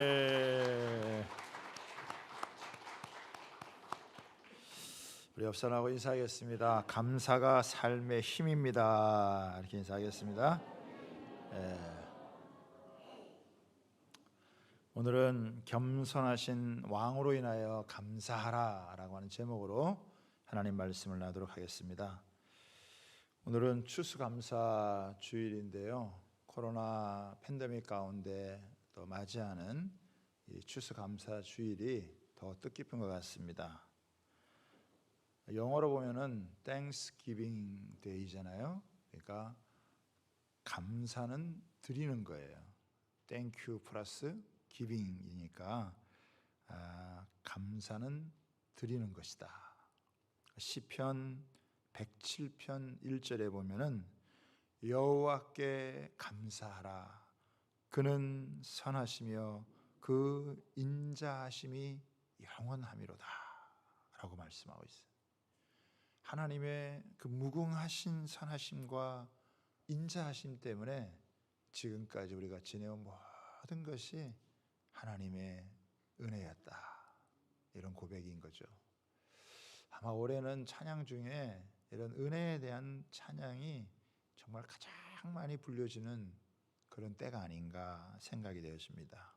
예. 우리 옆 사람하고 인사하겠습니다. 감사가 삶의 힘입니다. 이렇게 인사하겠습니다. 예. 오늘은 겸손하신 왕으로 인하여 감사하라라고 하는 제목으로 하나님 말씀을 나누도록 하겠습니다. 오늘은 추수감사 주일인데요. 코로나 팬데믹 가운데 또 맞이하는 이 추수감사 주일이 더 뜻깊은 것 같습니다. 영어로 보면은 Thanksgiving Day잖아요. 그러니까 감사는 드리는 거예요. Thank you 플러스 giving이니까 감사는 드리는 것이다. 시편 107편 1절에 보면은 여호와께 감사하라. 그는 선하시며 그 인자하심이 영원하미로다 라고 말씀하고 있어요. 하나님의 그 무궁하신 선하심과 인자하심 때문에 지금까지 우리가 지내온 모든 것이 하나님의 은혜였다, 이런 고백인 거죠. 아마 올해는 찬양 중에 이런 은혜에 대한 찬양이 정말 가장 많이 불려지는 그런 때가 아닌가 생각이 되었습니다.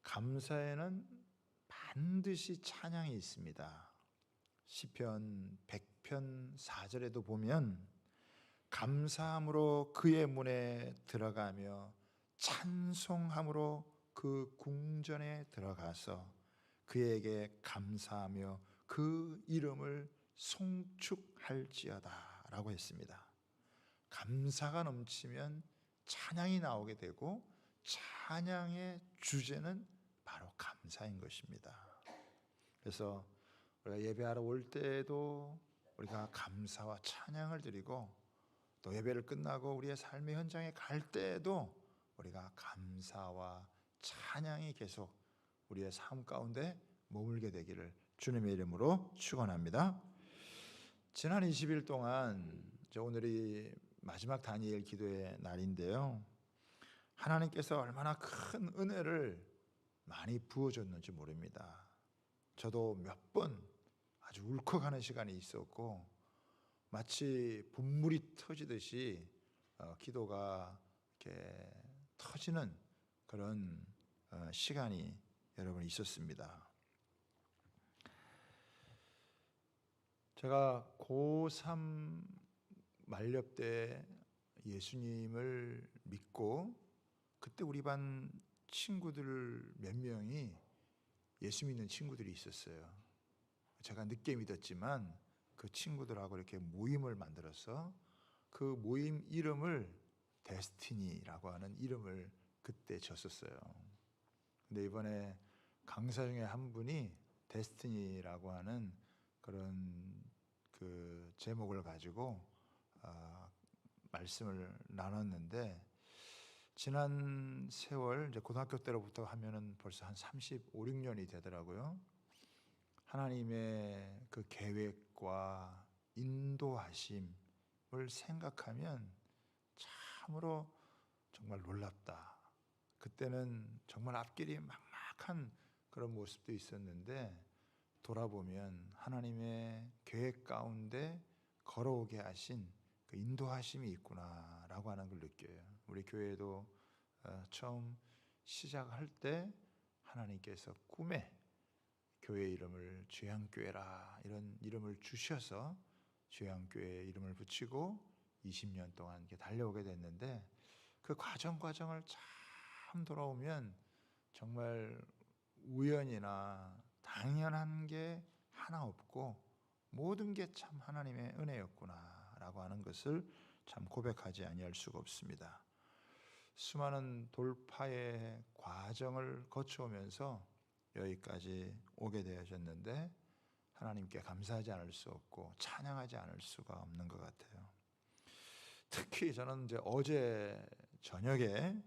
감사에는 반드시 찬양이 있습니다. 시편 100편 4절에도 보면 감사함으로 그의 문에 들어가며 찬송함으로 그 궁전에 들어가서 그에게 감사하며 그 이름을 송축할지어다 라고 했습니다. 감사가 넘치면 찬양이 나오게 되고 찬양의 주제는 바로 감사인 것입니다. 그래서 우리가 예배하러 올 때에도 우리가 감사와 찬양을 드리고 또 예배를 끝나고 우리의 삶의 현장에 갈 때에도 우리가 감사와 찬양이 계속 우리의 삶 가운데 머물게 되기를 주님의 이름으로 축원합니다. 지난 20일 동안 오늘이 마지막 다니엘 기도의 날인데요. 하나님께서 얼마나 큰 은혜를 많이 부어줬는지 모릅니다. 저도 몇 번 아주 울컥하는 시간이 있었고 마치 분물이 터지듯이 기도가 이렇게 터지는 그런 시간이 여러분 있었습니다. 제가 고3 만렙 때 예수님을 믿고 그때 우리 반 친구들 몇 명이 예수 믿는 친구들이 있었어요. 제가 늦게 믿었지만 그 친구들하고 이렇게 모임을 만들어서 그 모임 이름을 데스티니라고 하는 이름을 그때 줬었어요. 근데 이번에 강사 중에 한 분이 데스티니라고 하는 그런 그 제목을 가지고 말씀을 나눴는데, 지난 세월 이제 고등학교 때로부터 하면은 벌써 한 35, 6년이 되더라고요. 하나님의 그 계획과 인도하심을 생각하면 참으로 정말 놀랍다. 그때는 정말 앞길이 막막한 그런 모습도 있었는데 돌아보면 하나님의 계획 가운데 걸어오게 하신 그 인도하심이 있구나라고 하는 걸 느껴요. 우리 교회도 처음 시작할 때 하나님께서 꿈에 교회 이름을 죄양교회라 이런 이름을 주셔서 죄양교회 이름을 붙이고 20년 동안 이렇게 달려오게 됐는데, 그 과정을 참 돌아오면 정말 우연이나 당연한 게 하나 없고 모든 게 참 하나님의 은혜였구나라고 하는 것을 참 고백하지 아니할 수가 없습니다. 수많은 돌파의 과정을 거쳐오면서 여기까지 오게 되어졌는데 하나님께 감사하지 않을 수 없고 찬양하지 않을 수가 없는 것 같아요. 특히 저는 이제 어제 저녁에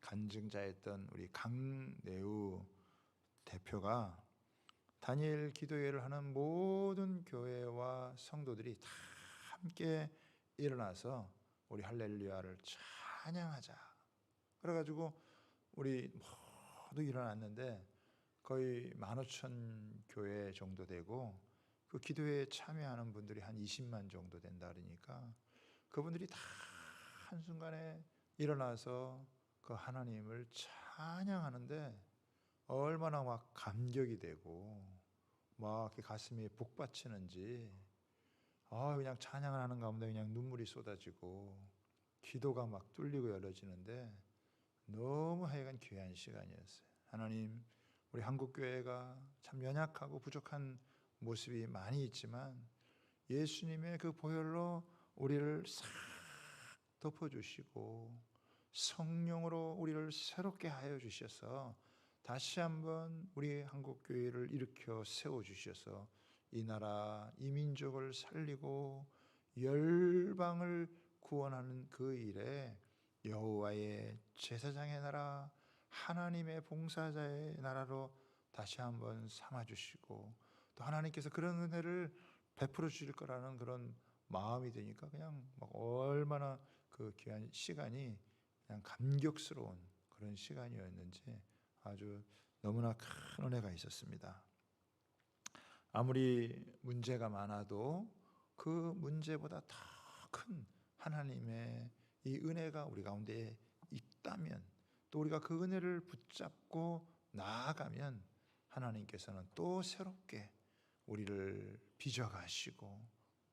간증자였던 우리 강내우 대표가 다니엘 기도회를 하는 모든 교회와 성도들이 다 함께 일어나서 우리 할렐루야를 찬양하자. 그래가지고 우리 모두 일어났는데 거의 15,000교회 정도 되고 그 기도회에 참여하는 분들이 한 20만 정도 된다 그러니까 그분들이 다 한순간에 일어나서 그 하나님을 찬양하는데 얼마나 막 감격이 되고 막 가슴이 북받치는지 그냥 찬양을 하는 가운데 그냥 눈물이 쏟아지고 기도가 막 뚫리고 열어지는데 너무 하여간 귀한 시간이었어요. 하나님, 우리 한국교회가 참 연약하고 부족한 모습이 많이 있지만 예수님의 그 보혈로 우리를 싹 덮어주시고 성령으로 우리를 새롭게 하여 주셔서 다시 한번 우리 한국교회를 일으켜 세워주셔서 이 나라 이 민족을 살리고 열방을 구원하는 그 일에 여호와의 제사장의 나라 하나님의 봉사자의 나라로 다시 한번 삼아주시고 또 하나님께서 그런 은혜를 베풀어 주실 거라는 그런 마음이 드니까 그냥 막 얼마나 그 귀한 시간이 그냥 감격스러운 그런 시간이었는지 아주 너무나 큰 은혜가 있었습니다. 아무리 문제가 많아도 그 문제보다 더 큰 하나님의 이 은혜가 우리 가운데 있다면 또 우리가 그 은혜를 붙잡고 나아가면 하나님께서는 또 새롭게 우리를 빚어가시고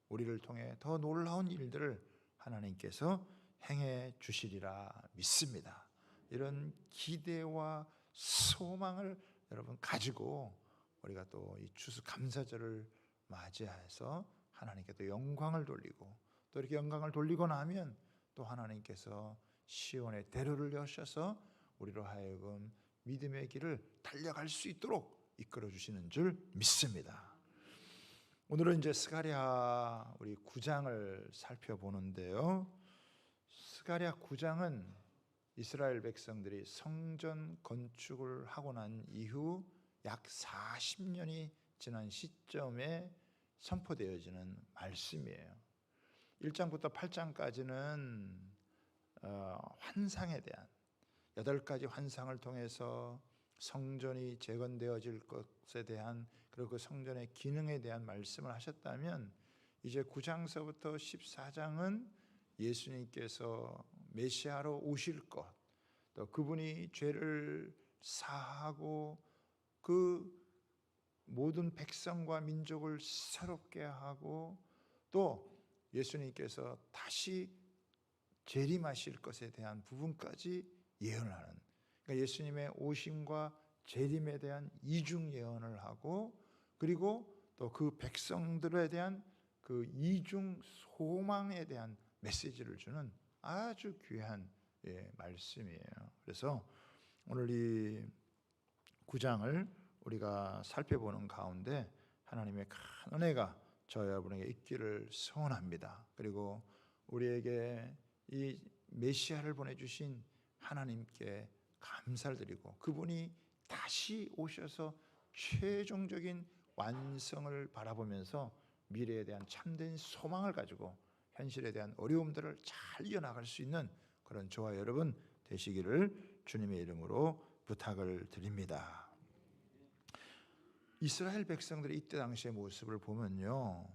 우리를 통해 더 놀라운 일들을 하나님께서 행해 주시리라 믿습니다. 이런 기대와 소망을 여러분 가지고 우리가 또 이 추수감사절을 맞이해서 하나님께 또 영광을 돌리고 또 이렇게 영광을 돌리고 나면 또 하나님께서 시온의 대로를 여셔서 우리로 하여금 믿음의 길을 달려갈 수 있도록 이끌어 주시는 줄 믿습니다. 오늘은 이제 스가랴 우리 9장을 살펴보는데요. 스가랴 9장은 이스라엘 백성들이 성전 건축을 하고 난 이후 약 40년이 지난 시점에 선포되어지는 말씀이에요. 1장부터 8장까지는 환상에 대한 8가지 환상을 통해서 성전이 재건되어질 것에 대한 그리고 그 성전의 기능에 대한 말씀을 하셨다면 이제 9장서부터 14장은 예수님께서 메시아로 오실 것, 또 그분이 죄를 사하고 그 모든 백성과 민족을 새롭게 하고 또 예수님께서 다시 재림하실 것에 대한 부분까지 예언을 하는, 그러니까 예수님의 오심과 재림에 대한 이중 예언을 하고 그리고 또 그 백성들에 대한 그 이중 소망에 대한 메시지를 주는 아주 귀한 말씀이에요. 그래서 오늘 이 9장을 우리가 살펴보는 가운데 하나님의 큰 은혜가 저 여러분에게 있기를 소원합니다. 그리고 우리에게 이 메시아를 보내주신 하나님께 감사를 드리고 그분이 다시 오셔서 최종적인 완성을 바라보면서 미래에 대한 참된 소망을 가지고 현실에 대한 어려움들을 잘 이어나갈 수 있는 그런 저와 여러분 되시기를 주님의 이름으로 부탁을 드립니다. 이스라엘 백성들의 이때 당시의 모습을 보면요,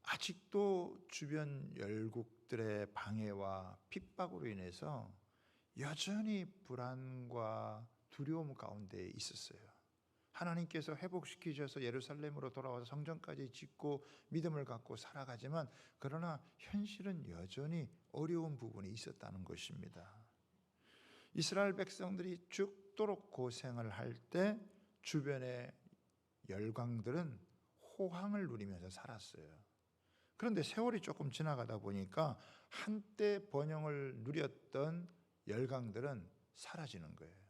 아직도 주변 열국들의 방해와 핍박으로 인해서 여전히 불안과 두려움 가운데 있었어요. 하나님께서 회복시키셔서 예루살렘으로 돌아와서 성전까지 짓고 믿음을 갖고 살아가지만 그러나 현실은 여전히 어려운 부분이 있었다는 것입니다. 이스라엘 백성들이 죽도록 고생을 할 때 주변의 열강들은 호황을 누리면서 살았어요. 그런데 세월이 조금 지나가다 보니까 한때 번영을 누렸던 열강들은 사라지는 거예요.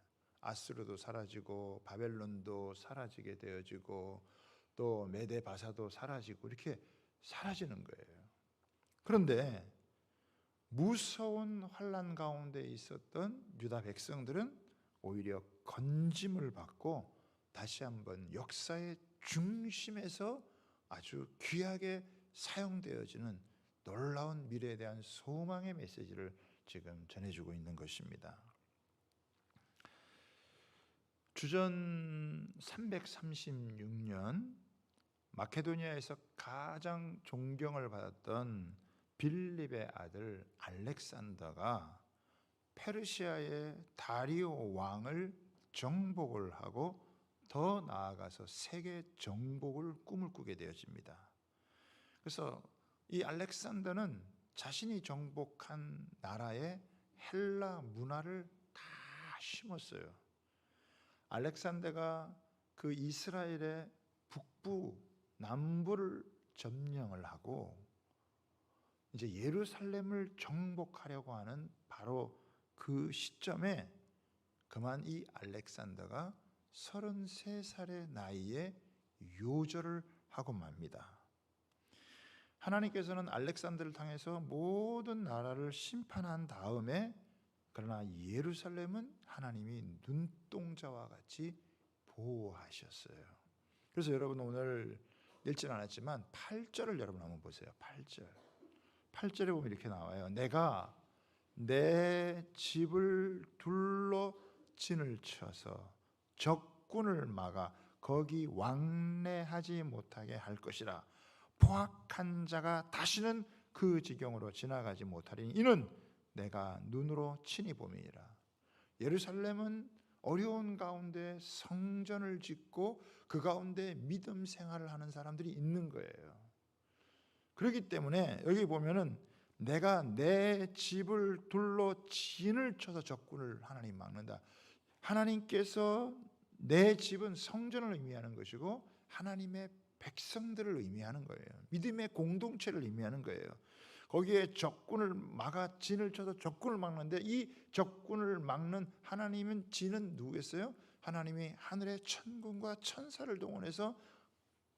아수르도 사라지고 바벨론도 사라지게 되어지고 또 메데 바사도 사라지고 이렇게 사라지는 거예요. 그런데 무서운 환난 가운데 있었던 유다 백성들은 오히려 건짐을 받고 다시 한번 역사의 중심에서 아주 귀하게 사용되어지는 놀라운 미래에 대한 소망의 메시지를 지금 전해주고 있는 것입니다. 주전 336년 마케도니아에서 가장 존경을 받았던 빌립의 아들 알렉산더가 페르시아의 다리오 왕을 정복을 하고 더 나아가서 세계 정복을 꿈을 꾸게 되어집니다. 그래서 이 알렉산더는 자신이 정복한 나라의 헬라 문화를 다 심었어요. 알렉산더가 그 이스라엘의 북부, 남부를 점령을 하고 이제 예루살렘을 정복하려고 하는 바로 그 시점에 그만 이 알렉산더가 33살의 나이에 요절을 하고 맙니다. 하나님께서는 알렉산더를 통해서 모든 나라를 심판한 다음에 그러나 예루살렘은 하나님이 눈동자와 같이 보호하셨어요. 그래서 여러분 오늘 읽지는 않았지만 8절을 여러분 한번 보세요. 8절에 보면 이렇게 나와요. 내가 내 집을 둘러 진을 쳐서 적군을 막아 거기 왕래하지 못하게 할 것이라. 포악한 자가 다시는 그 지경으로 지나가지 못하리니 이는 내가 눈으로 친히 봄이니라. 예루살렘은 어려운 가운데 성전을 짓고 그 가운데 믿음 생활을 하는 사람들이 있는 거예요. 그렇기 때문에 여기 보면은 내가 내 집을 둘러 진을 쳐서 적군을 하나님 막는다. 하나님께서 내 집은 성전을 의미하는 것이고 하나님의 백성들을 의미하는 거예요. 믿음의 공동체를 의미하는 거예요. 거기에 적군을 막아 진을 쳐서 적군을 막는데 이 적군을 막는 하나님은 진은 누구겠어요? 하나님이 하늘의 천군과 천사를 동원해서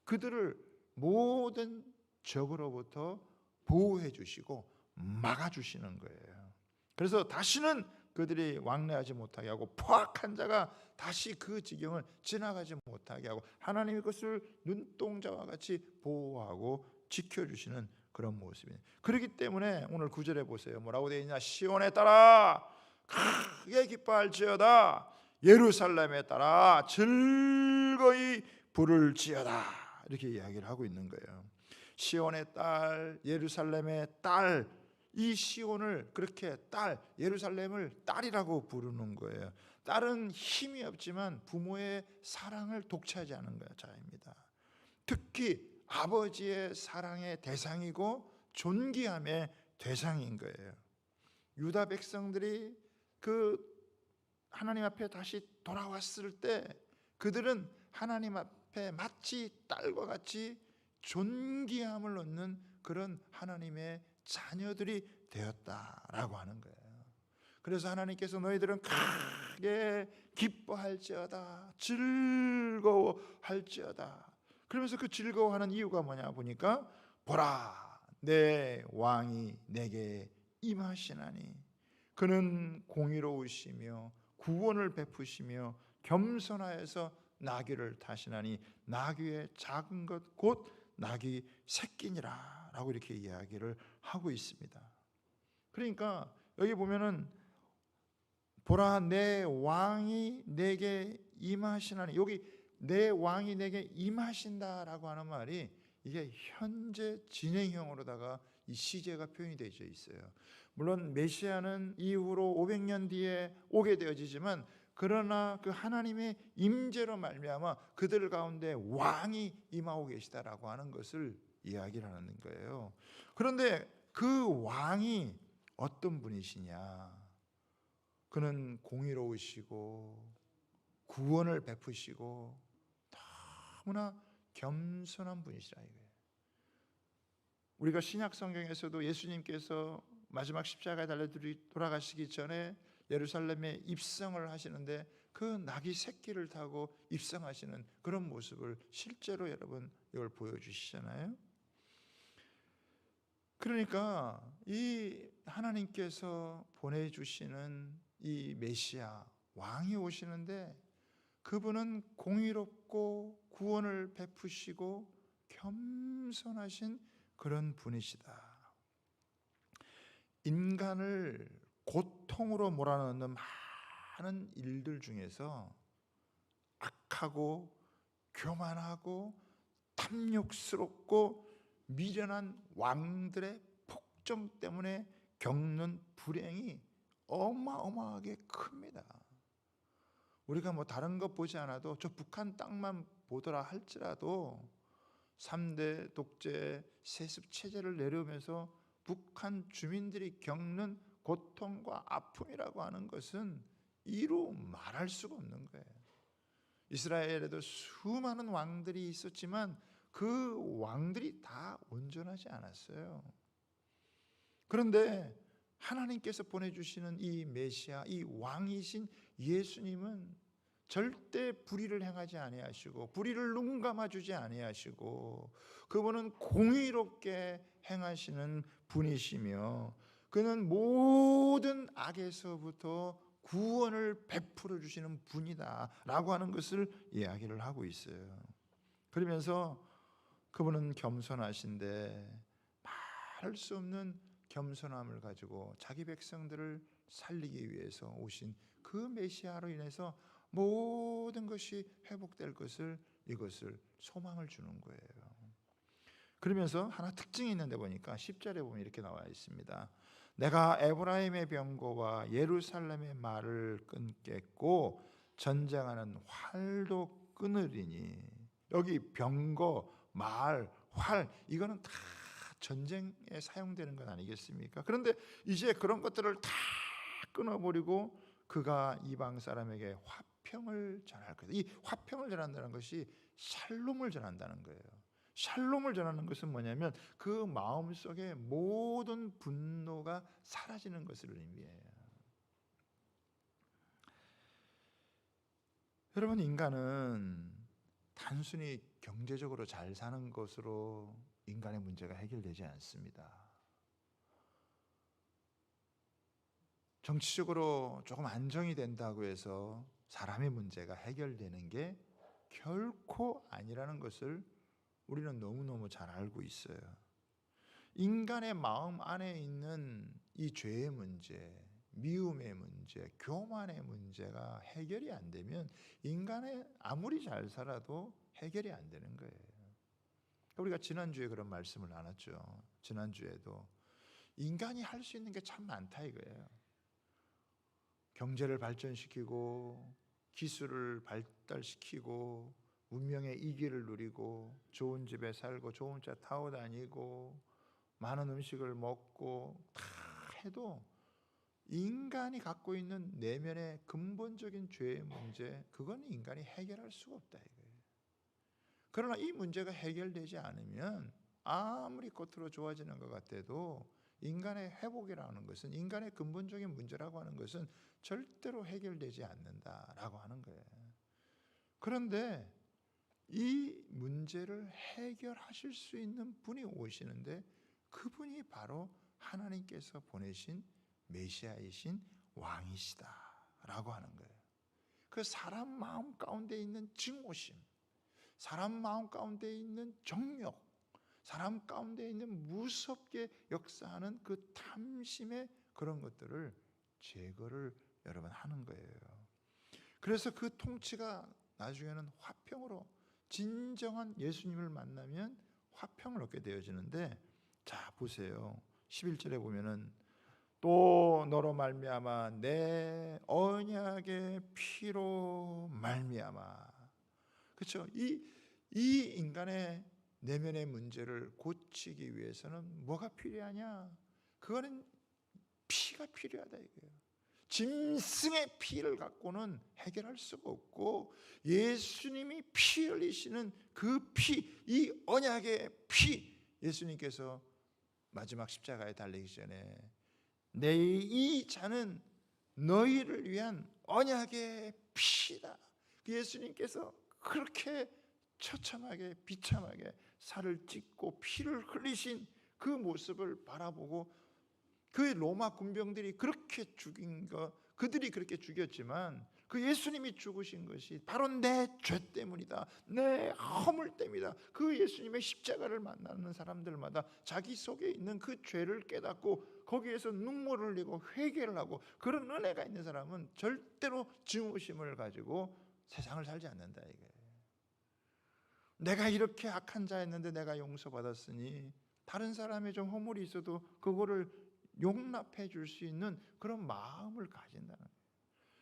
그들을 모든 적으로부터 보호해 주시고 막아 주시는 거예요. 그래서 다시는 그들이 왕래하지 못하게 하고 포악한 자가 다시 그 지경을 지나가지 못하게 하고 하나님이 그것을 눈동자와 같이 보호하고 지켜주시는 그런 모습이에요. 그렇기 때문에 오늘 9절에 보세요. 뭐라고 되어 있냐? 시온에 따라 크게 기뻐할지어다. 예루살렘에 따라 즐거이 부를 지어다. 이렇게 이야기를 하고 있는 거예요. 시온의 딸, 예루살렘의 딸, 이 시온을 그렇게 딸, 예루살렘을 딸이라고 부르는 거예요. 딸은 힘이 없지만 부모의 사랑을 독차지하는 자입니다. 특히 아버지의 사랑의 대상이고 존귀함의 대상인 거예요. 유다 백성들이 그 하나님 앞에 다시 돌아왔을 때 그들은 하나님 앞에 마치 딸과 같이 존귀함을 얻는 그런 하나님의 자녀들이 되었다라고 하는 거예요. 그래서 하나님께서 너희들은 크게 기뻐할지어다, 즐거워할지어다. 그러면서 그 즐거워하는 이유가 뭐냐 보니까 보라, 내 왕이 내게 임하시나니 그는 공의로우시며 구원을 베푸시며 겸손하여서 나귀를 타시나니 나귀의 작은 것 곧 나귀 새끼니라 라고 이렇게 이야기를 하고 있습니다. 그러니까 여기 보면은 보라, 내 왕이 내게 임하시나니, 여기 내 왕이 내게 임하신다라고 하는 말이 이게 현재 진행형으로다가 이 시제가 표현이 되어 있어요. 물론 메시아는 이후로 500년 뒤에 오게 되어지지만 그러나 그 하나님의 임재로 말미암아 그들 가운데 왕이 임하고 계시다라고 하는 것을 이야기를 하는 거예요. 그런데 그 왕이 어떤 분이시냐? 그는 공의로우시고 구원을 베푸시고 너무나 겸손한 분이시라 이거예요. 우리가 신약 성경에서도 예수님께서 마지막 십자가에 달려 돌아가시기 전에 예루살렘에 입성을 하시는데 그 나귀 새끼를 타고 입성하시는 그런 모습을 실제로 여러분 이걸 보여주시잖아요. 그러니까 이 하나님께서 보내주시는 이 메시아 왕이 오시는데 그분은 공의롭고 구원을 베푸시고 겸손하신 그런 분이시다. 인간을 고통으로 몰아넣는 많은 일들 중에서 악하고 교만하고 탐욕스럽고 미련한 왕들의 폭정 때문에 겪는 불행이 어마어마하게 큽니다. 우리가 뭐 다른 것 보지 않아도 저 북한 땅만 보더라 할지라도 3대 독재 세습 체제를 내려오면서 북한 주민들이 겪는 고통과 아픔이라고 하는 것은 이루 말할 수가 없는 거예요. 이스라엘에도 수많은 왕들이 있었지만 그 왕들이 다 온전하지 않았어요. 그런데 하나님께서 보내주시는 이 메시아, 이 왕이신 예수님은 절대 불의를 행하지 아니하시고 불의를 눈 감아주지 아니하시고 그분은 공의롭게 행하시는 분이시며 그는 모든 악에서부터 구원을 베풀어 주시는 분이다라고 하는 것을 이야기를 하고 있어요. 그러면서 그분은 겸손하신데 말할 수 없는 겸손함을 가지고 자기 백성들을 살리기 위해서 오신 그 메시아로 인해서 모든 것이 회복될 것을 이것을 소망을 주는 거예요. 그러면서 하나 특징이 있는데 보니까 10절에 보면 이렇게 나와 있습니다. 내가 에브라임의 병거와 예루살렘의 말을 끊겠고 전쟁하는 활도 끊으리니. 여기 병거, 말, 활 이거는 다 전쟁에 사용되는 건 아니겠습니까? 그런데 이제 그런 것들을 다 끊어버리고 그가 이방 사람에게 화평을 전할 거예요. 이 화평을 전한다는 것이 샬롬을 전한다는 거예요. 샬롬을 전하는 것은 뭐냐면 그 마음속에 모든 분노가 사라지는 것을 의미해요. 여러분, 인간은 단순히 경제적으로 잘 사는 것으로 인간의 문제가 해결되지 않습니다. 정치적으로 조금 안정이 된다고 해서 사람의 문제가 해결되는 게 결코 아니라는 것을 우리는 너무너무 잘 알고 있어요. 인간의 마음 안에 있는 이 죄의 문제, 미움의 문제, 교만의 문제가 해결이 안 되면 인간이 아무리 잘 살아도 해결이 안 되는 거예요. 우리가 지난주에 그런 말씀을 나눴죠. 지난주에도 인간이 할 수 있는 게 참 많다 이거예요. 경제를 발전시키고 기술을 발달시키고 문명의 이기를 누리고 좋은 집에 살고 좋은 차 타고 다니고 많은 음식을 먹고 다 해도 인간이 갖고 있는 내면의 근본적인 죄의 문제, 그건 인간이 해결할 수가 없다 이거예요. 그러나 이 문제가 해결되지 않으면 아무리 겉으로 좋아지는 것 같아도 인간의 회복이라는 것은, 인간의 근본적인 문제라고 하는 것은 절대로 해결되지 않는다라고 하는 거예요. 그런데 이 문제를 해결하실 수 있는 분이 오시는데 그분이 바로 하나님께서 보내신 메시아이신 왕이시다라고 하는 거예요. 그 사람 마음 가운데 있는 증오심, 사람 마음 가운데 있는 정욕, 사람 가운데 있는 무섭게 역사하는 그 탐심의 그런 것들을 제거를 여러분 하는 거예요. 그래서 그 통치가 나중에는 화평으로, 진정한 예수님을 만나면 화평을 얻게 되어지는데, 자 보세요. 11절에 보면은 또 너로 말미암아 내 언약의 피로 말미암아. 그렇죠? 이 인간의 내면의 문제를 고치기 위해서는 뭐가 필요하냐? 그거는 피가 필요하다 이거예요. 짐승의 피를 갖고는 해결할 수가 없고 예수님이 피 흘리시는 그 피, 이 언약의 피, 예수님께서 마지막 십자가에 달리기 전에 내 이 잔은 너희를 위한 언약의 피다. 예수님께서 그렇게 처참하게 비참하게 살을 찢고 피를 흘리신 그 모습을 바라보고 그 로마 군병들이 그렇게 죽인 거, 그들이 그렇게 죽였지만 그 예수님이 죽으신 것이 바로 내 죄 때문이다, 내 허물 때문이다. 그 예수님의 십자가를 만나는 사람들마다 자기 속에 있는 그 죄를 깨닫고 거기에서 눈물을 흘리고 회개를 하고 그런 은혜가 있는 사람은 절대로 증오심을 가지고 세상을 살지 않는다 이게. 내가 이렇게 악한 자였는데 내가 용서받았으니 다른 사람의 좀 허물이 있어도 그거를 용납해 줄 수 있는 그런 마음을 가진다는 거예요.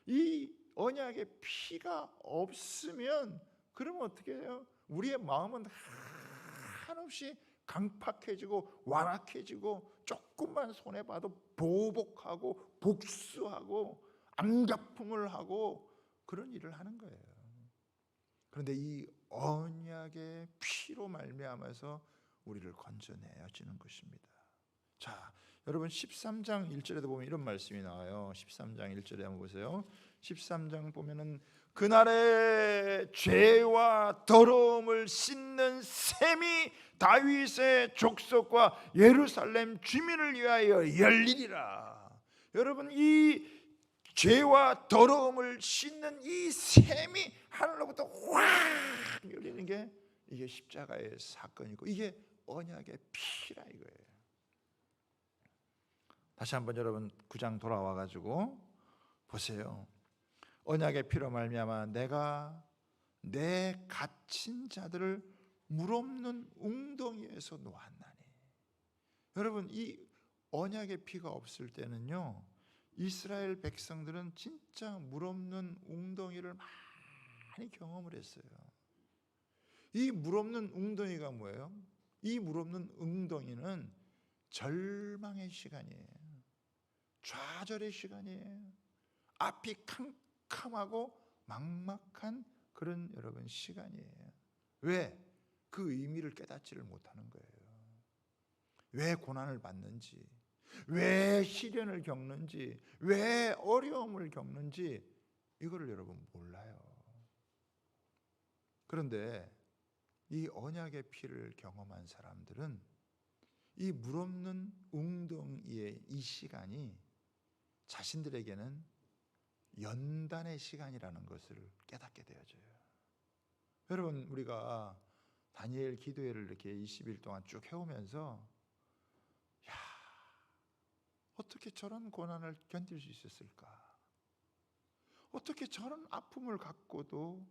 이 언약의 피가 없으면 그러면 어떻게 해요? 우리의 마음은 한없이 강팍해지고 완악해지고 조금만 손해봐도 보복하고 복수하고 안갚음을 하고 그런 일을 하는 거예요. 그런데 이 언약의 피로 말미암아서 우리를 건져내어지는 것입니다. 자, 여러분 13장 1절에도 보면 이런 말씀이 나와요. 13장 1절에 한번 보세요. 13장 보면은 그날의 죄와 더러움을 씻는 셈이 다윗의 족속과 예루살렘 주민을 위하여 열리리라. 여러분 이 죄와 더러움을 씻는 이 셈이 하늘로부터 확 열리는 게 이게 십자가의 사건이고 이게 언약의 피라 이거예요. 다시 한번 여러분 9장 돌아와 가지고 보세요. 언약의 피로 말미암아 내가 내 갇힌 자들을 물없는 웅덩이에서 놓았나니. 여러분 이 언약의 피가 없을 때는요 이스라엘 백성들은 진짜 물없는 웅덩이를 많이 경험을 했어요. 이 물없는 웅덩이가 뭐예요? 이 물없는 웅덩이는 절망의 시간이에요. 좌절의 시간이에요. 앞이 캄캄하고 막막한 그런 여러분 시간이에요. 왜? 그 의미를 깨닫지를 못하는 거예요. 왜 고난을 받는지, 왜 시련을 겪는지, 왜 어려움을 겪는지 이거를 여러분 몰라요. 그런데 이 언약의 피를 경험한 사람들은 이 물없는 웅덩이의 이 시간이 자신들에게는 연단의 시간이라는 것을 깨닫게 되어져요. 여러분 우리가 다니엘 기도회를 이렇게 20일 동안 쭉 해오면서 야, 어떻게 저런 고난을 견딜 수 있었을까? 어떻게 저런 아픔을 갖고도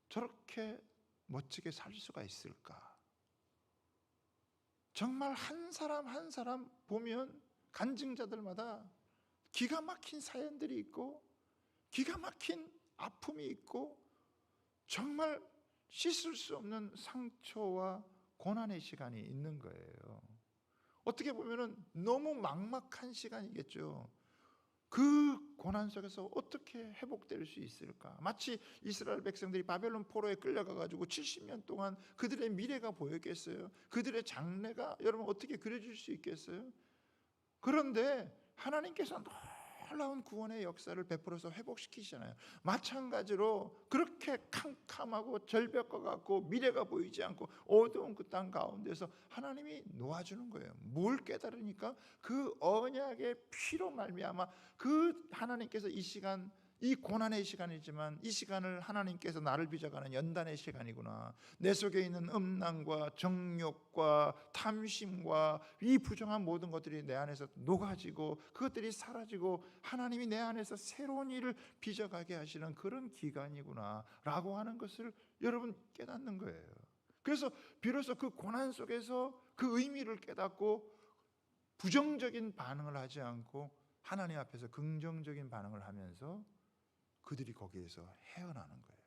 저렇게 멋지게 살 수가 있을까? 정말 한 사람 한 사람 보면 간증자들마다 기가 막힌 사연들이 있고 기가 막힌 아픔이 있고 정말 씻을 수 없는 상처와 고난의 시간이 있는 거예요. 어떻게 보면은 너무 막막한 시간이겠죠. 그 고난 속에서 어떻게 회복될 수 있을까? 마치 이스라엘 백성들이 바벨론 포로에 끌려가 가지고 70년 동안 그들의 미래가 보였겠어요? 그들의 장래가 여러분 어떻게 그려질 수 있겠어요? 그런데 하나님께서 놀라운 구원의 역사를 베풀어서 회복시키시잖아요. 마찬가지로 그렇게 캄캄하고 절벽과 같고 미래가 보이지 않고 어두운 그 땅 가운데서 하나님이 놓아주는 거예요. 뭘 깨달으니까 그 언약의 피로 말미암아 그 하나님께서 이 시간 이 고난의 시간이지만 이 시간을 하나님께서 나를 빚어가는 연단의 시간이구나. 내 속에 있는 음란과 정욕과 탐심과 이 부정한 모든 것들이 내 안에서 녹아지고 그것들이 사라지고 하나님이 내 안에서 새로운 일을 빚어가게 하시는 그런 기간이구나 라고 하는 것을 여러분 깨닫는 거예요. 그래서 비로소 그 고난 속에서 그 의미를 깨닫고 부정적인 반응을 하지 않고 하나님 앞에서 긍정적인 반응을 하면서 그들이 거기에서 헤어나는 거예요.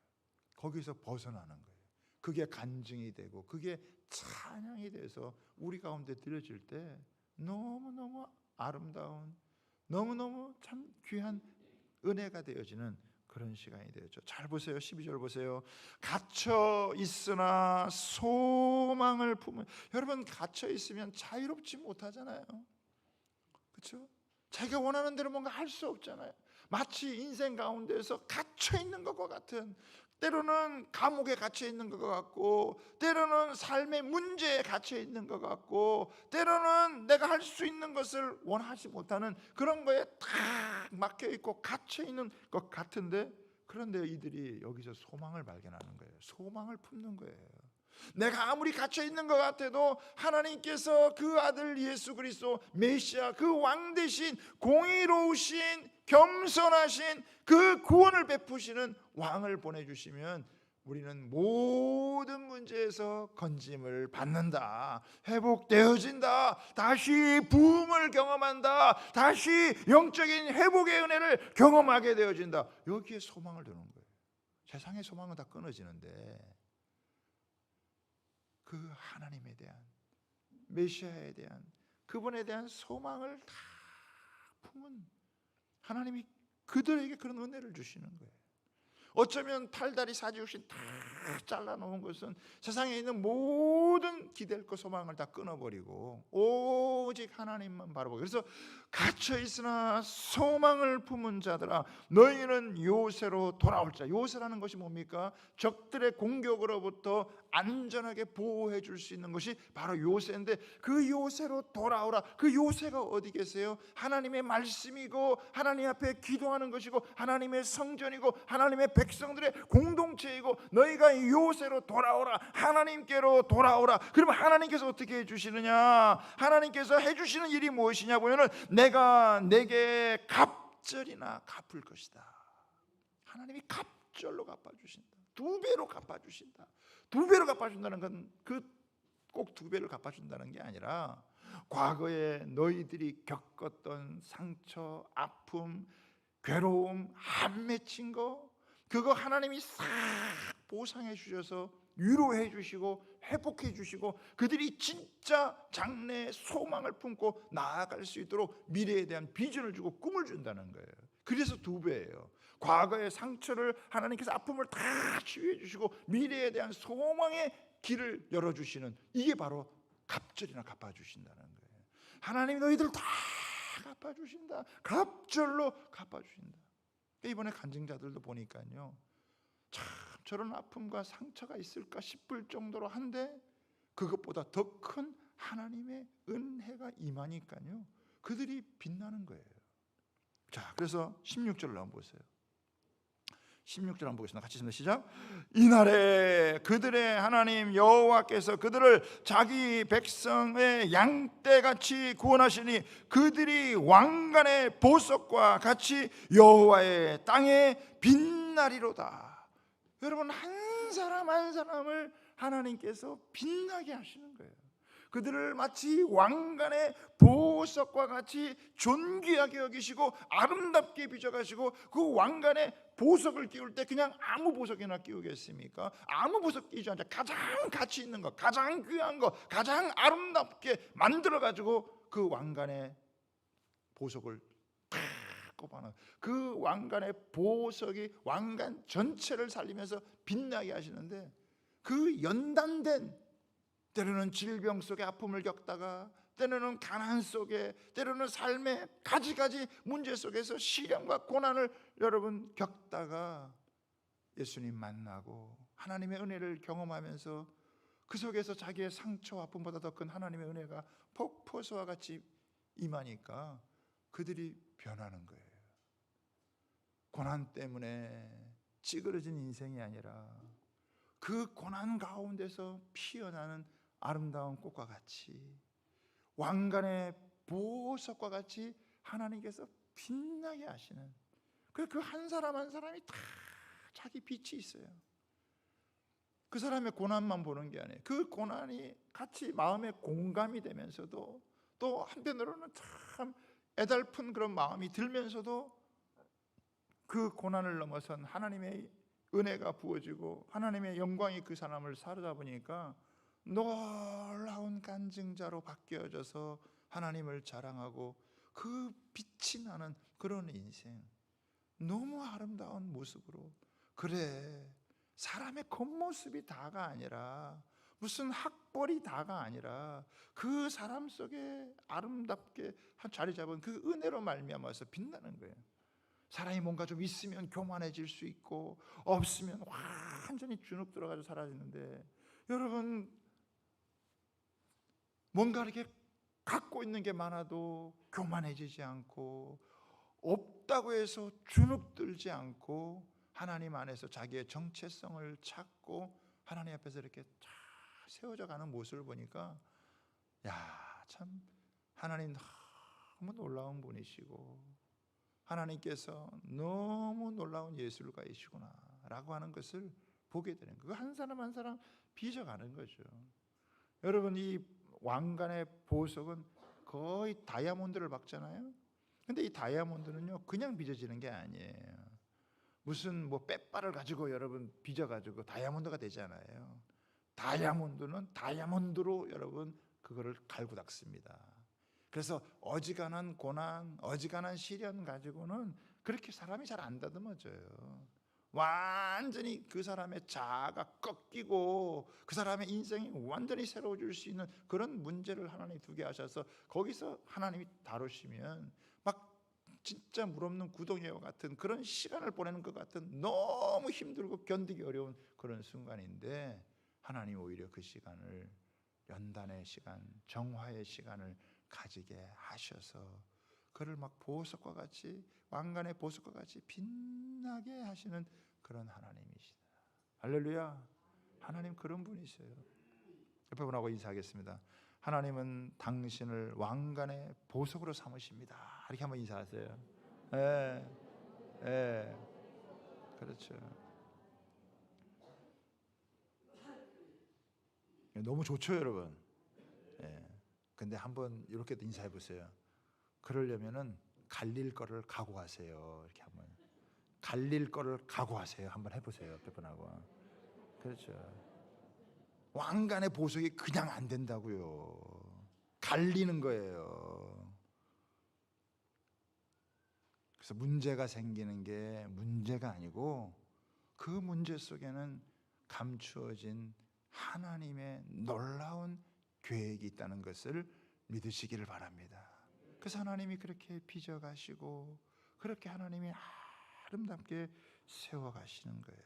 거기에서 벗어나는 거예요. 그게 간증이 되고 그게 찬양이 돼서 우리 가운데 드려질 때 너무너무 아름다운 너무너무 참 귀한 은혜가 되어지는 그런 시간이 되었죠. 잘 보세요. 12절 보세요. 갇혀 있으나 소망을 품은. 여러분 갇혀 있으면 자유롭지 못하잖아요. 그렇죠? 자기가 원하는 대로 뭔가 할 수 없잖아요. 마치 인생 가운데서 갇혀 있는 것과 같은, 때로는 감옥에 갇혀 있는 것 같고 때로는 삶의 문제에 갇혀 있는 것 같고 때로는 내가 할 수 있는 것을 원하지 못하는 그런 거에 딱 막혀 있고 갇혀 있는 것 같은데, 그런데 이들이 여기서 소망을 발견하는 거예요. 소망을 품는 거예요. 내가 아무리 갇혀 있는 것 같아도 하나님께서 그 아들 예수 그리스도 메시아 그 왕 대신 공의로우신 겸손하신 그 구원을 베푸시는 왕을 보내주시면 우리는 모든 문제에서 건짐을 받는다, 회복되어진다, 다시 부흥을 경험한다, 다시 영적인 회복의 은혜를 경험하게 되어진다. 여기에 소망을 두는 거예요. 세상의 소망은 다 끊어지는데 그 하나님에 대한, 메시아에 대한, 그분에 대한 소망을 다 품은 하나님이 그들에게 그런 은혜를 주시는 거예요. 어쩌면 팔다리 사지없이 다 잘라놓은 것은 세상에 있는 모든 기댈 것 소망을 다 끊어버리고 오직 하나님만 바라보고, 그래서 갇혀있으나 소망을 품은 자들아 너희는 요새로 돌아올 자. 요새라는 것이 뭡니까? 적들의 공격으로부터 안전하게 보호해 줄 수 있는 것이 바로 요새인데, 그 요새로 돌아오라. 그 요새가 어디 계세요? 하나님의 말씀이고 하나님 앞에 기도하는 것이고 하나님의 성전이고 하나님의 백성들의 공동체이고, 너희가 요새로 돌아오라, 하나님께로 돌아오라. 그러면 하나님께서 어떻게 해주시느냐? 하나님께서 해주시는 일이 무엇이냐 보면은 내가 내게 갑절이나 갚을 것이다. 하나님이 갑절로 갚아주신다. 2배로 갚아주신다. 2배로 갚아준다는 건 꼭 2배를 갚아준다는 게 아니라 과거에 너희들이 겪었던 상처, 아픔, 괴로움, 안 맺힌 거, 그거 하나님이 싹 보상해 주셔서 위로해 주시고 회복해 주시고 그들이 진짜 장래의 소망을 품고 나아갈 수 있도록 미래에 대한 비전을 주고 꿈을 준다는 거예요. 그래서 2배예요. 과거의 상처를 하나님께서 아픔을 다 치유해 주시고 미래에 대한 소망의 길을 열어주시는, 이게 바로 갑절이나 갚아주신다는 거예요. 하나님이 너희들 다 갚아주신다. 갑절로 갚아주신다. 이번에 간증자들도 보니까요, 참 저런 아픔과 상처가 있을까 싶을 정도로 한데 그것보다 더 큰 하나님의 은혜가 임하니까요 그들이 빛나는 거예요. 자, 그래서 16절을 한번 보세요. 16절 한번 보겠습니다. 같이 읽습니다. 시작. 이날에 그들의 하나님 여호와께서 그들을 자기 백성의 양떼같이 구원하시니 그들이 왕관의 보석과 같이 여호와의 땅에 빛나리로다. 여러분, 한 사람 한 사람을 하나님께서 빛나게 하시는 거예요. 그들을 마치 왕관의 보석과 같이 존귀하게 여기시고 아름답게 빚어가시고, 그 왕관의 보석을 끼울 때 그냥 아무 보석이나 끼우겠습니까? 아무 보석 끼지 않죠. 가장 가치 있는 것, 가장 귀한 것, 가장 아름답게 만들어가지고 그 왕관의 보석을 탁 꼽아놓은, 그 왕관의 보석이 왕관 전체를 살리면서 빛나게 하시는데, 그 연단된, 때로는 질병 속에 아픔을 겪다가, 때로는 가난 속에, 때로는 삶의 가지가지 문제 속에서 시련과 고난을 여러분 겪다가 예수님 만나고 하나님의 은혜를 경험하면서 그 속에서 자기의 상처와 아픔보다 더 큰 하나님의 은혜가 폭포수와 같이 임하니까 그들이 변하는 거예요. 고난 때문에 찌그러진 인생이 아니라 그 고난 가운데서 피어나는 아름다운 꽃과 같이, 왕관의 보석과 같이 하나님께서 빛나게 하시는, 그 한 사람 한 사람이 다 자기 빛이 있어요. 그 사람의 고난만 보는 게 아니에요. 그 고난이 같이 마음에 공감이 되면서도 또 한편으로는 참 애달픈 그런 마음이 들면서도 그 고난을 넘어선 하나님의 은혜가 부어지고 하나님의 영광이 그 사람을 사로잡으니까 놀라운 간증자로 바뀌어져서 하나님을 자랑하고 그 빛이 나는 그런 인생, 너무 아름다운 모습으로. 그래, 사람의 겉모습이 다가 아니라, 무슨 학벌이 다가 아니라 그 사람 속에 아름답게 자리 잡은 그 은혜로 말미암아서 빛나는 거예요. 사람이 뭔가 좀 있으면 교만해질 수 있고 없으면 완전히 주눅 들어가서 사라지는데, 여러분, 뭔가 이렇게 갖고 있는 게 많아도 교만해지지 않고 없다고 해서 주눅 들지 않고 하나님 안에서 자기의 정체성을 찾고 하나님 앞에서 이렇게 쫙 세워져 가는 모습을 보니까, 야, 참 하나님 너무 놀라운 분이시고 하나님께서 너무 놀라운 예술가이시구나라고 하는 것을 보게 되는 거예요. 한 사람 한 사람 빚어가는 거죠. 여러분, 이 왕관의 보석은 거의 다이아몬드를 박잖아요. 근데 이 다이아몬드는요 그냥 빚어지는 게 아니에요. 무슨 뭐 빼빠를 가지고 여러분 빚어가지고 다이아몬드가 되잖아요. 다이아몬드는 다이아몬드로 여러분 그거를 갈고 닦습니다. 그래서 어지간한 고난, 어지간한 시련 가지고는 그렇게 사람이 잘 안 다듬어져요. 완전히 그 사람의 자아가 꺾이고 그 사람의 인생이 완전히 새로워질 수 있는 그런 문제를 하나님이 두게 하셔서 거기서 하나님이 다루시면 막 진짜 물 없는 구덩이와 같은 그런 시간을 보내는 것 같은 너무 힘들고 견디기 어려운 그런 순간인데 하나님 오히려 그 시간을 연단의 시간, 정화의 시간을 가지게 하셔서 그를 막 보석과 같이 왕관의 보석과 같이 빛나게 하시는 그런 하나님이시다. 할렐루야. 하나님 그런 분이세요. 옆에 분하고 인사하겠습니다. 하나님은 당신을 왕관의 보석으로 삼으십니다. 이렇게 한번 인사하세요. 그렇죠. 너무 좋죠, 여러분. 근데 한번 이렇게 인사해 보세요. 그러려면은 갈릴 거를 각오하세요. 이렇게 한번 갈릴 거를 각오하세요. 한번 해보세요. 옆에 분하고. 그렇죠. 왕관의 보석이 그냥 안 된다고요. 갈리는 거예요. 그래서 문제가 생기는 게 문제가 아니고 그 문제 속에는 감추어진 하나님의 놀라운 계획이 있다는 것을 믿으시기를 바랍니다. 그래서 하나님이 그렇게 빚어가시고 그렇게 하나님이 아름답게 세워가시는 거예요.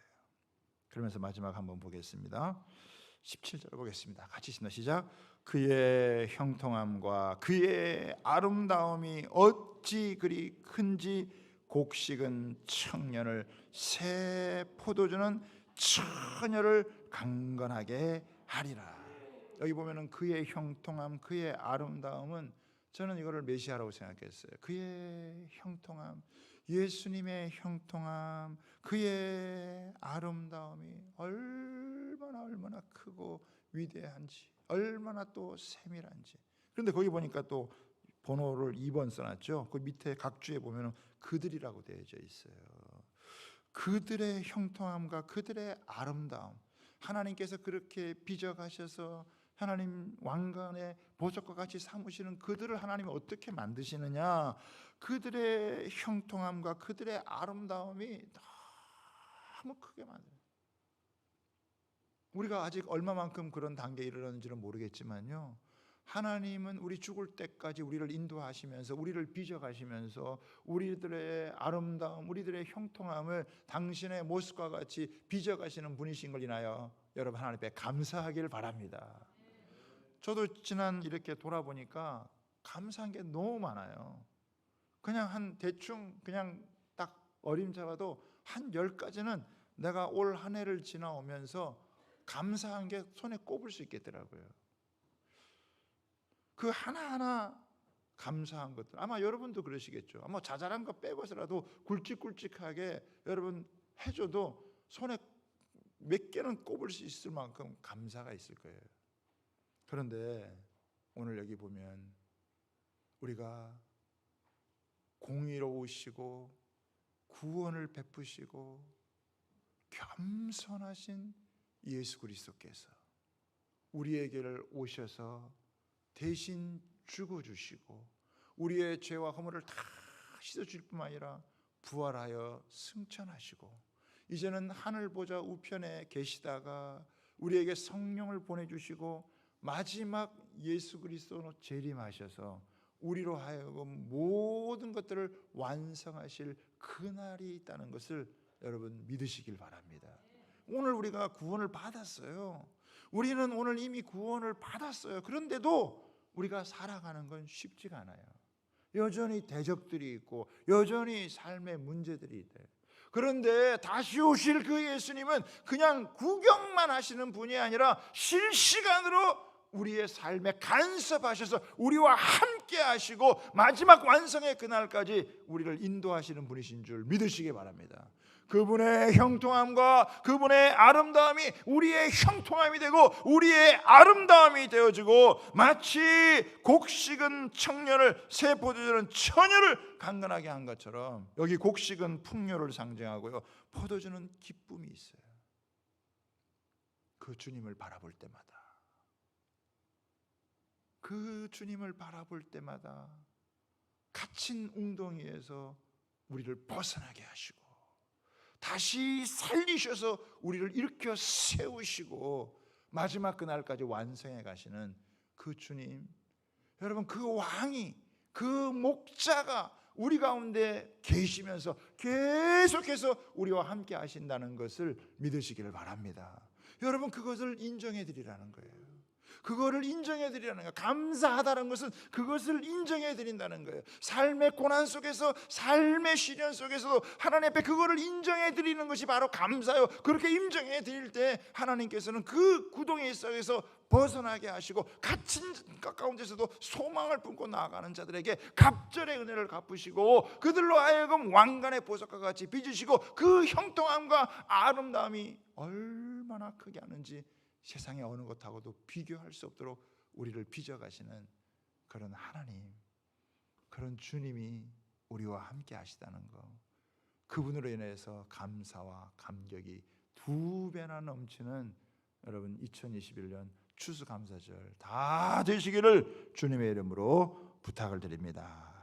그러면서 마지막 한번 보겠습니다. 17절 보겠습니다. 같이 읽습니다. 시작. 그의 형통함과 그의 아름다움이 어찌 그리 큰지 곡식은 청년을 새 포도주는 처녀를 강건하게 하리라. 여기 보면은 그의 형통함, 그의 아름다움은 저는 이거를 메시아라고 생각했어요. 그의 형통함, 예수님의 형통함, 그의 아름다움이 얼마나 크고 위대한지, 얼마나 또 세밀한지. 그런데 거기 보니까 또 번호를 2번 써놨죠. 그 밑에 각주에 보면은 그들이라고 되어져 있어요. 그들의 형통함과 그들의 아름다움, 하나님께서 그렇게 빚어가셔서 하나님 왕관의 보석과 같이 삼으시는 그들을 하나님이 어떻게 만드시느냐? 그들의 형통함과 그들의 아름다움이 너무 크게 만들어요. 우리가 아직 얼마만큼 그런 단계에 이르렀는지는 모르겠지만요, 하나님은 우리 죽을 때까지 우리를 인도하시면서 우리를 빚어가시면서 우리들의 아름다움, 우리들의 형통함을 당신의 모습과 같이 빚어가시는 분이신 걸 인하여 여러분 하나님 앞에 감사하길 바랍니다. 저도 지난 이렇게 돌아보니까 감사한 게 너무 많아요. 그냥 한 대충 그냥 딱 어림잡아도 한 10가지는 내가 올 한 해를 지나오면서 감사한 게 손에 꼽을 수 있겠더라고요. 그 하나하나 감사한 것들, 아마 여러분도 그러시겠죠. 아마 자잘한 거 빼고서라도 굵직굵직하게 여러분 해줘도 손에 몇 개는 꼽을 수 있을 만큼 감사가 있을 거예요. 그런데 오늘 여기 보면 우리가 공의로우시고 구원을 베푸시고 겸손하신 예수 그리스도께서 우리에게를 오셔서 대신 죽어주시고 우리의 죄와 허물을 다 씻어줄 뿐만 아니라 부활하여 승천하시고 이제는 하늘 보좌 우편에 계시다가 우리에게 성령을 보내주시고 마지막 예수 그리스도로 재림하셔서 우리로 하여금 모든 것들을 완성하실 그날이 있다는 것을 여러분 믿으시길 바랍니다. 오늘 우리가 구원을 받았어요. 우리는 오늘 이미 구원을 받았어요. 그런데도 우리가 살아가는 건 쉽지가 않아요. 여전히 대적들이 있고 여전히 삶의 문제들이 있대요. 그런데 다시 오실 그 예수님은 그냥 구경만 하시는 분이 아니라 실시간으로 우리의 삶에 간섭하셔서 우리와 함께 하시고 마지막 완성의 그날까지 우리를 인도하시는 분이신 줄 믿으시기 바랍니다. 그분의 형통함과 그분의 아름다움이 우리의 형통함이 되고 우리의 아름다움이 되어지고, 마치 곡식은 청년을, 새 포도주는 처녀를 강건하게 한 것처럼, 여기 곡식은 풍요를 상징하고요, 포도주는 기쁨이 있어요. 그 주님을 바라볼 때마다, 그 주님을 바라볼 때마다 갇힌 웅덩이에서 우리를 벗어나게 하시고 다시 살리셔서 우리를 일으켜 세우시고 마지막 그날까지 완성해 가시는 그 주님, 여러분, 그 왕이, 그 목자가 우리 가운데 계시면서 계속해서 우리와 함께 하신다는 것을 믿으시기를 바랍니다. 여러분, 그것을 인정해 드리라는 거예요. 그거를 인정해 드리라는 거예요. 감사하다는 것은 그것을 인정해 드린다는 거예요. 삶의 고난 속에서, 삶의 시련 속에서도 하나님 앞에 그거를 인정해 드리는 것이 바로 감사요. 그렇게 인정해 드릴 때 하나님께서는 그 구덩이 속에서 벗어나게 하시고 갇힌 가운데서도 소망을 품고 나아가는 자들에게 갑절의 은혜를 갚으시고 그들로 하여금 왕관의 보석과 같이 빚으시고, 그 형통함과 아름다움이 얼마나 크게 하는지 세상의 어느 것하고도 비교할 수 없도록 우리를 빚어가시는 그런 하나님, 그런 주님이 우리와 함께 하시다는 것, 그분으로 인해서 감사와 감격이 2배나 넘치는 여러분 2021년 추수감사절 다 되시기를 주님의 이름으로 부탁을 드립니다.